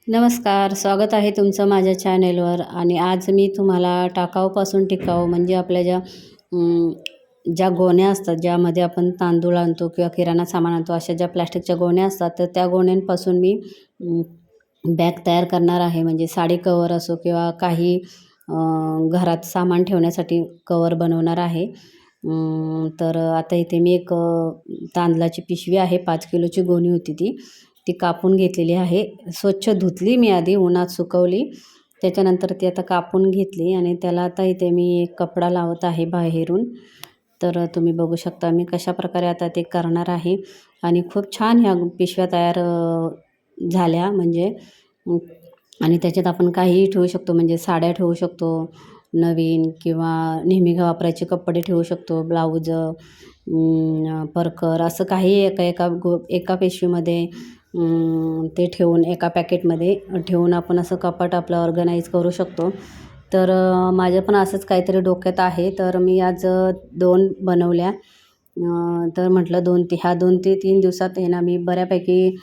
नमस्कार, स्वागत आहे तुमचं माझ्या चॅनेलवर. आणि आज मी तुम्हाला टाकाऊपासून टिकाऊ म्हणजे आपल्या ज्या गोण्या असतात, ज्यामध्ये आपण तांदूळ आणतो किंवा किराणा सामान आणतो, अशा ज्या प्लॅस्टिकच्या गोण्या असतात, तर त्या गोण्यांपासून मी बॅग तयार करणार आहे. म्हणजे साडी कवर असो किंवा काही घरात सामान ठेवण्यासाठी कवर बनवणार आहे. तर आता इथे मी एक तांदळाची पिशवी आहे, 5 किलोची गोणी होती ती. ती कापून घेतलेली आहे. स्वच्छ धुतली मी आधी, उन्हात सुकवली. त्याच्यानंतर ती आता कापून घेतली आणि त्याला आता इथे मी एक कपडा लावत आहे बाहेरून. तर तुम्ही बघू शकता मी कशाप्रकारे आता ते करणार आहे. आणि खूप छान ह्या पिशव्या तयार झाल्या म्हणजे. आणि त्याच्यात आपण काहीही ठेवू शकतो, म्हणजे साड्या ठेवू शकतो नवीन, किंवा नेहमी वापरायचे कपडे ठेवू शकतो, ब्लाऊज, परकर, असं काही एका पिशवीमध्ये ते ठेवून, एका पॅकेटमध्ये ठेवून आपण असं कपाट आपलं ऑर्गनाईज करू शकतो. तर माझं पण असंच काहीतरी डोक्यात आहे. तर मी आज 2 बनवल्या. तर म्हटलं 2 ते 3 दिवसात आहे ना, मी बऱ्यापैकी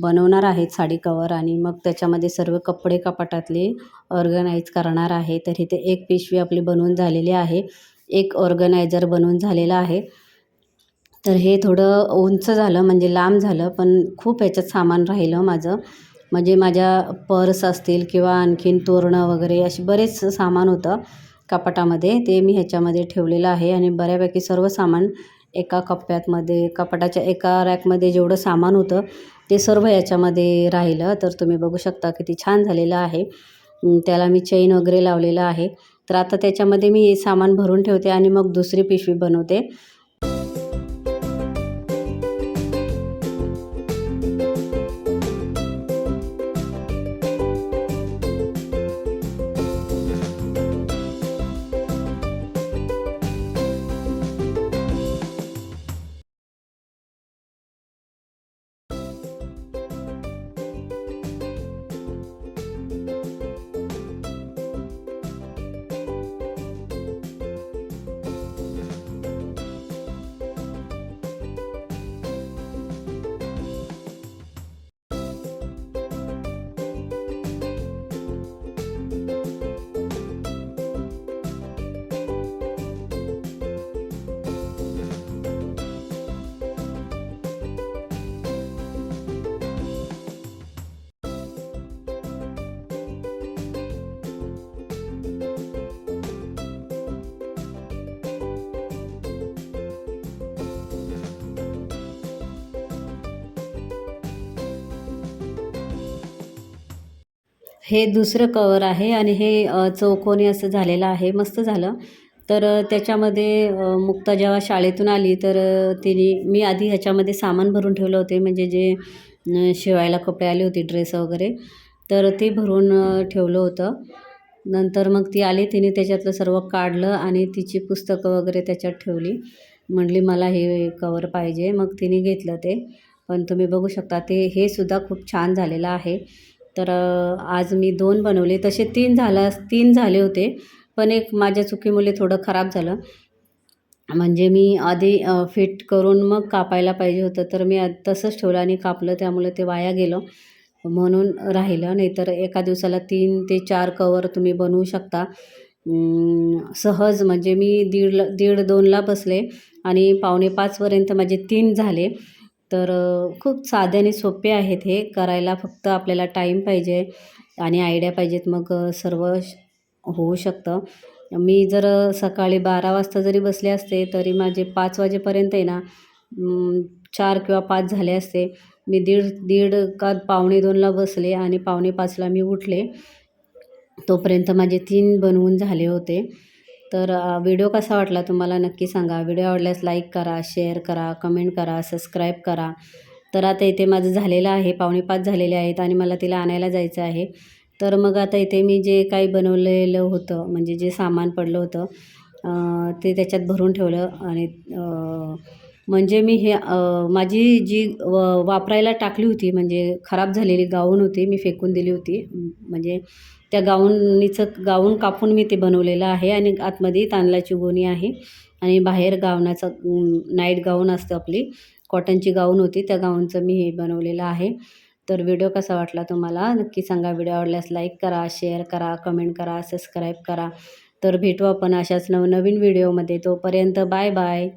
बनवणार आहे साडी कवर. आणि मग त्याच्यामध्ये सर्व कपडे कपाटातले ऑर्गनाईज करणार आहे. तर इथे एक पिशवी आपली बनवून झालेली आहे, एक ऑर्गनायझर बनवून झालेला आहे. तर हे थोडं उंच झालं, म्हणजे लांब झालं, पण खूप ह्याच्यात सामान राहिलं माझं. म्हणजे माझ्या पर्स असतील किंवा आणखीन तोरणं वगैरे असे बरेच सामान होतं कपाटामध्ये, ते मी ह्याच्यामध्ये ठेवलेलं आहे. आणि बऱ्यापैकी सर्व सामान एका कपाटाच्या एका रॅकमध्ये जेवढं सामान होतं ते सर्व याच्यामध्ये राहिलं. तर तुम्ही बघू शकता किती छान झालेलं आहे. त्याला मी चेन वगैरे लावलेलं आहे. तर आता त्याच्यामध्ये मी हे सामान भरून ठेवते आणि मग दुसरी पिशवी बनवते. हे दुसरं कवर आहे आणि हे चौकोनी असं झालेलं आहे, मस्त झालं. तर त्याच्यामध्ये मुक्ता जेव्हा शाळेतून आली तर मी आधी ह्याच्यामध्ये सामान भरून ठेवलं होते, म्हणजे जे शिवायला कपडे आले होते, ड्रेस वगैरे, तर ते भरून ठेवलं होतं. नंतर मग ती आली, तिने त्याच्यातलं सर्व काढलं आणि तिची पुस्तकं वगैरे त्याच्यात ठेवली. म्हटली मला हे कवर पाहिजे, मग तिने घेतलं ते. पण तुम्ही बघू शकता हे सुद्धा खूप छान झालेलं आहे. तर आज मी 2 बनवले, तसे 3 झाले होते, पण एक माझ्या चुकीमुळे थोडं खराब झालं. म्हणजे मी आधी फिट करून मग कापायला पाहिजे होतं, तर मी तसंच ठेवलं आणि कापलं, त्यामुळे ते वाया गेलं, म्हणून राहिलं. नाहीतर एका दिवसाला 3 ते 4 कवर तुम्ही बनवू शकता सहज. म्हणजे मी 1:30-2ला बसले आणि 4:45 माझे 3 झाले. तर खूप साधे आणि सोपे आहेत हे करायला, फक्त आपल्याला टाईम पाहिजे आणि आयडिया पाहिजेत, मग सर्व होऊ शकतं. मी जर सकाळी 12 वाजता जरी बसले असते, तरी माझे 5 वाजेपर्यंत आहे ना 4 किंवा 5 झाले असते. मी दीड का 2:45ला बसले आणि 4:45ला मी उठले. तोपर्यंत माझे 3 बनवून झाले होते. तर व्हिडिओ कसा वाटला तुम्हाला नक्की सांगा. व्हिडिओ आवडल्यास लाईक करा, शेअर करा, कमेंट करा, सबस्क्राईब करा. तर आता इथे माझं झालेलं आहे, 4:45 झालेले आहेत आणि मला तिला आणायला जायचं आहे. तर मग आता इथे मी जे काही बनवलेलं होतं, म्हणजे जे सामान पडलं होतं ते त्याच्यात भरून ठेवलं. आणि म्हणजे मी माझी जी वापरायला टाकली होती, म्हणजे खराब झालेली गाऊन होती, मी फेकून दिली होती. म्हणजे त्या गाऊन कापून मी ते बनवलेलं आहे. आणि आतमध्ये तांदळाची गोणी आहे आणि बाहेर नाईट गाऊन असतं आपली, कॉटनची गाऊन होती, त्या गाऊनचं मी हे बनवलेलं आहे. तर व्हिडिओ कसा वाटला तुम्हाला नक्की सांगा. व्हिडिओ आवडल्यास लाईक करा, शेअर करा, कमेंट करा, सबस्क्राईब करा. तर भेटू आपण अशाच नवनवीन व्हिडिओमध्ये. तोपर्यंत बाय बाय.